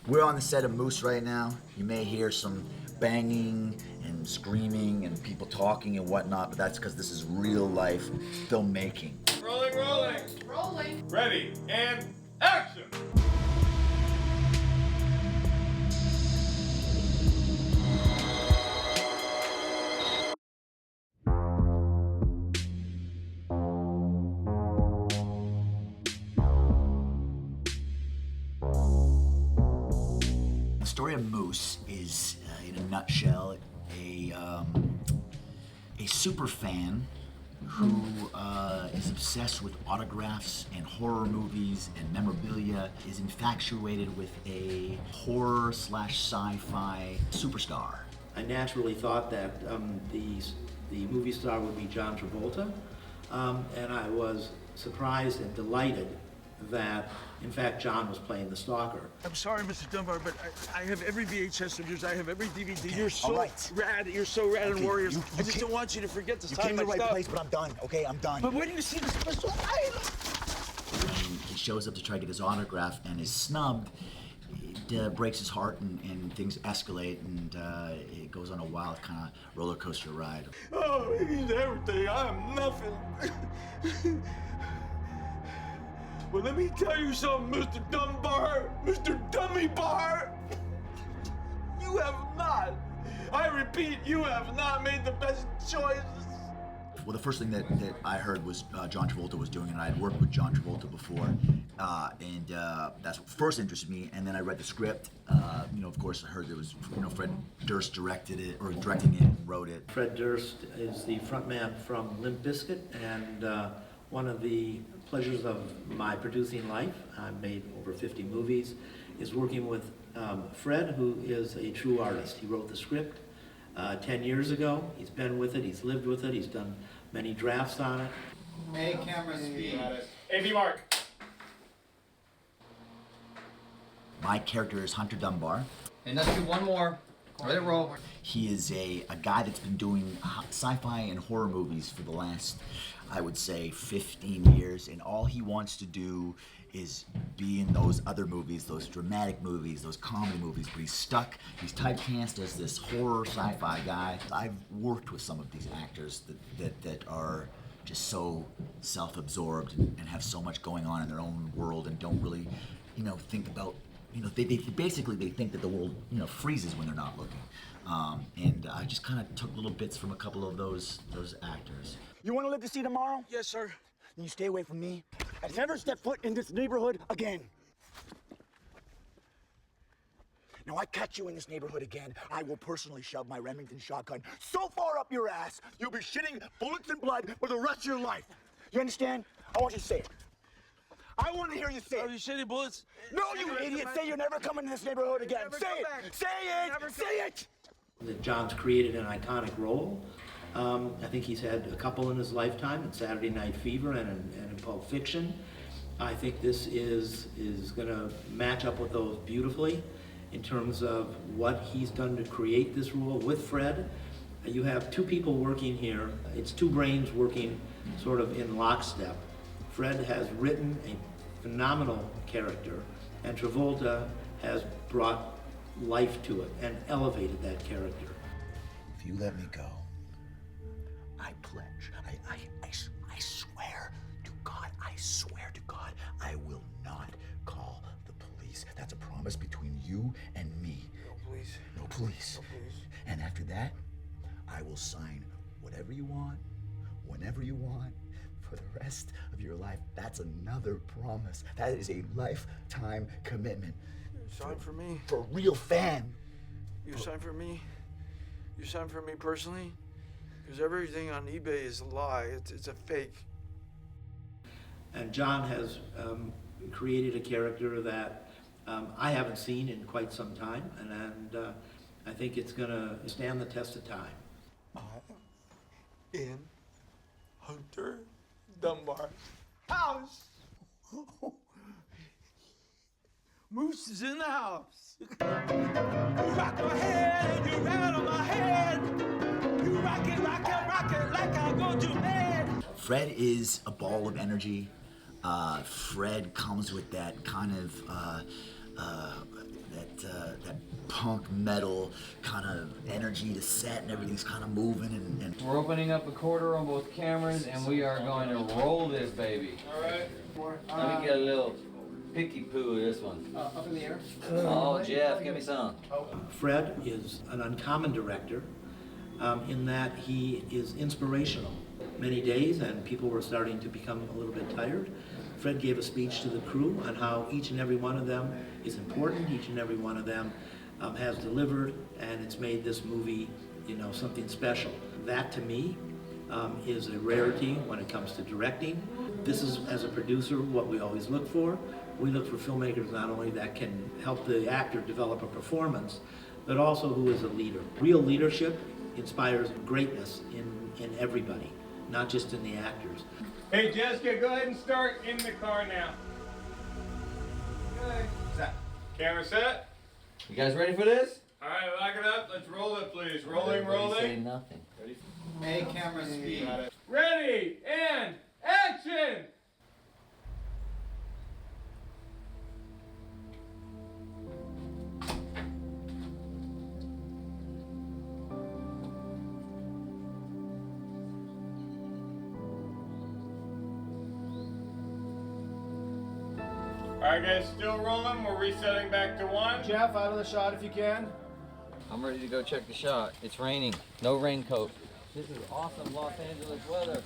We're on the set of Moose right now. You may hear some banging and screaming and people talking and whatnot, but that's because this is real life filmmaking. Rolling, rolling. Rolling. Ready, and action! The story of Moose is, in a nutshell, a super fan who is obsessed with autographs and horror movies and memorabilia, is infatuated with a horror / sci-fi superstar. I naturally thought that the movie star would be John Travolta, and I was surprised and delighted that, in fact, John was playing the stalker. I'm sorry, Mr. Dunbar, but I have every VHS of yours. I have every DVD. You're so rad. You're so rad and warriors. I just don't want you to forget to sign my stuff. You came to the right place, but I'm done. Okay, I'm done. But when do you see this special item? When he shows up to try to get his autograph and is snubbed, it breaks his heart and things escalate and it goes on a wild kind of roller coaster ride. Oh, he's everything. I am nothing. Well, let me tell you something, Mr. Dunbar, Mr. Dummy Bar. You have not, I repeat, you have not made the best choices. Well, the first thing that I heard was John Travolta was doing, and I had worked with John Travolta before, and that's what first interested me. And then I read the script. Of course, I heard there was, Fred Durst directing it and wrote it. Fred Durst is the frontman from Limp Bizkit, and one of the pleasures of my producing life, I've made over 50 movies, is working with Fred, who is a true artist. He wrote the script 10 years ago. He's been with it, he's lived with it, he's done many drafts on it. A camera speed. AB Mark. My character is Hunter Dunbar. And let's do one more. Let it roll. He is a guy that's been doing sci-fi and horror movies for the last, I would say, 15 years, and all he wants to do is be in those other movies, those dramatic movies, those comedy movies, but he's stuck, he's typecast as this horror sci-fi guy. I've worked with some of these actors that are just so self-absorbed and have so much going on in their own world and don't really, think about, they basically think that the world, freezes when they're not looking. And I just kind of took little bits from a couple of those actors. You want to live to see tomorrow? Yes, sir. Then you stay away from me and never step foot in this neighborhood again. Now, I catch you in this neighborhood again, I will personally shove my Remington shotgun so far up your ass, you'll be shitting bullets and blood for the rest of your life. You understand? I want you to say it. I want to hear you say it. Are you shitting bullets? No, you idiot! Say you're never coming to this neighborhood again. Say it! Say it! Say it! That John's created an iconic role. I think he's had a couple in his lifetime, in Saturday Night Fever and in Pulp Fiction. I think this is going to match up with those beautifully in terms of what he's done to create this role with Fred. You have two people working here. It's two brains working sort of in lockstep. Fred has written a phenomenal character, and Travolta has brought life to it and elevated that character. If you let me go, I pledge, I swear to God, I will not call the police. That's a promise between you and me. No, please. No police. No, please. And after that, I will sign whatever you want, whenever you want, for the rest of your life. That's another promise. That is a lifetime commitment. You signed for me. For a real fan. You signed for me. You signed for me personally. Because everything on eBay is a lie. It's a fake. And John has created a character that I haven't seen in quite some time, and I think it's going to stand the test of time. In Hunter Dunbar's house. Moose is in the house. You rock my head and you rattle my head. You rock it like I'm going to bed. Fred is a ball of energy. Fred comes with that kind of punk metal kind of energy to set, and everything's kind of moving. And We're opening up a quarter on both cameras, and we are going to roll this baby. All right. Let me get a little picky poo of this one. Up in the air. Oh, Jeff, give me some. Fred is an uncommon director in that he is inspirational. Many days, and people were starting to become a little bit tired. Fred gave a speech to the crew on how each and every one of them is important, each and every one of them has delivered, and it's made this movie, you know, something special. That, to me, is a rarity when it comes to directing. This is, as a producer, what we always look for. We look for filmmakers not only that can help the actor develop a performance, but also who is a leader. Real leadership inspires greatness in everybody, not just in the actors. Hey, Jessica, go ahead and start in the car now. Okay. Set. Camera set. You guys ready for this? All right, lock it up. Let's roll it, please. Rolling, Everybody say rolling. nothing. A camera speed. Ready, and action! All right, guys, still rolling. We're resetting back to 1. Jeff, out of the shot if you can. I'm ready to go check the shot. It's raining. No raincoat. This is awesome Los Angeles weather.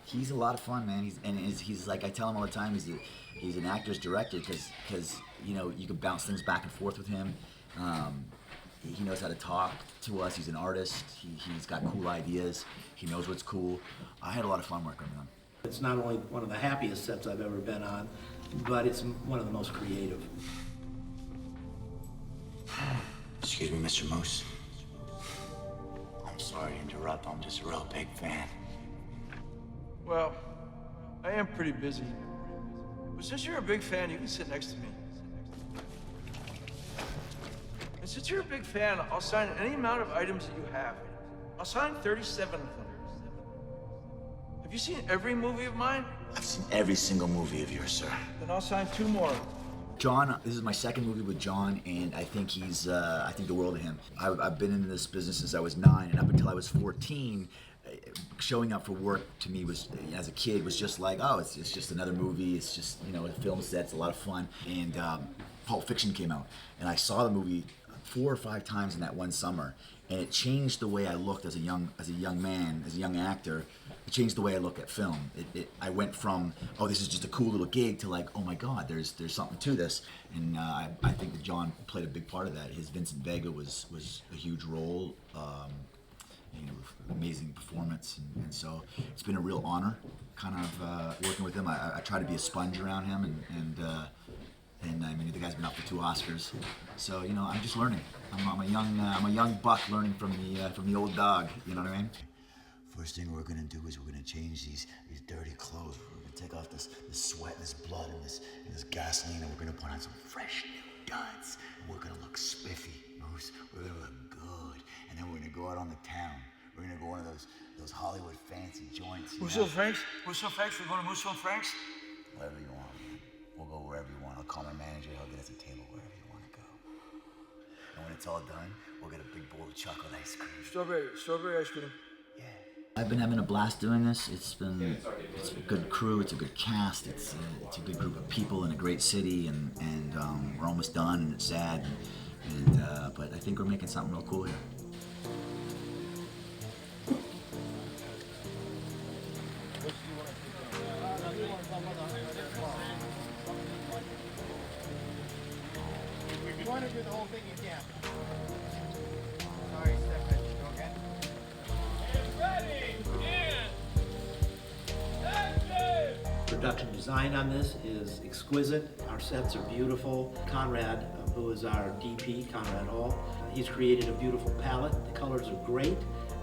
he's a lot of fun, man. He's like, I tell him all the time, he's an actor's director because you know, you can bounce things back and forth with him. He knows how to talk to us. He's an artist. He's got cool ideas. He knows what's cool. I had a lot of fun working with him. It's not only one of the happiest sets I've ever been on, but it's one of the most creative. Excuse me, Mr. Moose. I'm sorry to interrupt. I'm just a real big fan. Well, I am pretty busy. But since you're a big fan, you can sit next to me. And since you're a big fan, I'll sign any amount of items that you have. I'll sign 37 of them. Have you seen every movie of mine? I've seen every single movie of yours, sir. Then I'll sign 2 more. John, this is my second movie with John, and I think I think the world of him. I've been in this business since I was 9, and up until I was 14, showing up for work to me was, as a kid, was just like, oh, it's just another movie. It's just, you know, a film set. It's a lot of fun. And Pulp Fiction came out, and I saw the movie 4 or 5 times in that one summer, and it changed the way I looked as a young man, as a young actor. It changed the way I look at film. I went from, oh, this is just a cool little gig, to like, oh my God, there's something to this. And I think that John played a big part of that. His Vincent Vega was a huge role, you know, amazing performance, and so it's been a real honor, kind of working with him. I try to be a sponge around him, and I mean, the guy's been up for 2 Oscars, so you know, I'm just learning. I'm a young buck learning from the old dog. You know what I mean? First thing we're gonna do is we're gonna change these dirty clothes. We're gonna take off this sweat, this blood, and this gasoline, and we're gonna put on some fresh new duds. And we're gonna look spiffy, Moose. We're gonna look good, and then we're gonna go out on the town. We're gonna go one of those Hollywood fancy joints. Mooseville Franks? Mooseville Franks? We're going to Mooseville Franks? Whatever you want, man. We'll go wherever you want. I'll call my manager. He'll get us a table wherever you want to go. And when it's all done, we'll get a big bowl of chocolate ice cream. Strawberry ice cream. Yeah. I've been having a blast doing this. It's a good crew. It's a good cast. It's a good group of people in a great city, and we're almost done, and it's sad, but I think we're making something real cool here. If you want to do the whole thing, you can. Sorry, Stephen. Go again. Ready, and action! Production design on this is exquisite. Our sets are beautiful. Conrad, who is our DP, Conrad Hall, he's created a beautiful palette. The colors are great.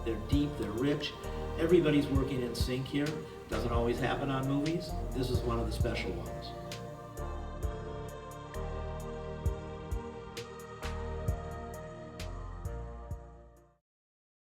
They're deep, they're rich. Everybody's working in sync here. Doesn't always happen on movies. This is one of the special ones.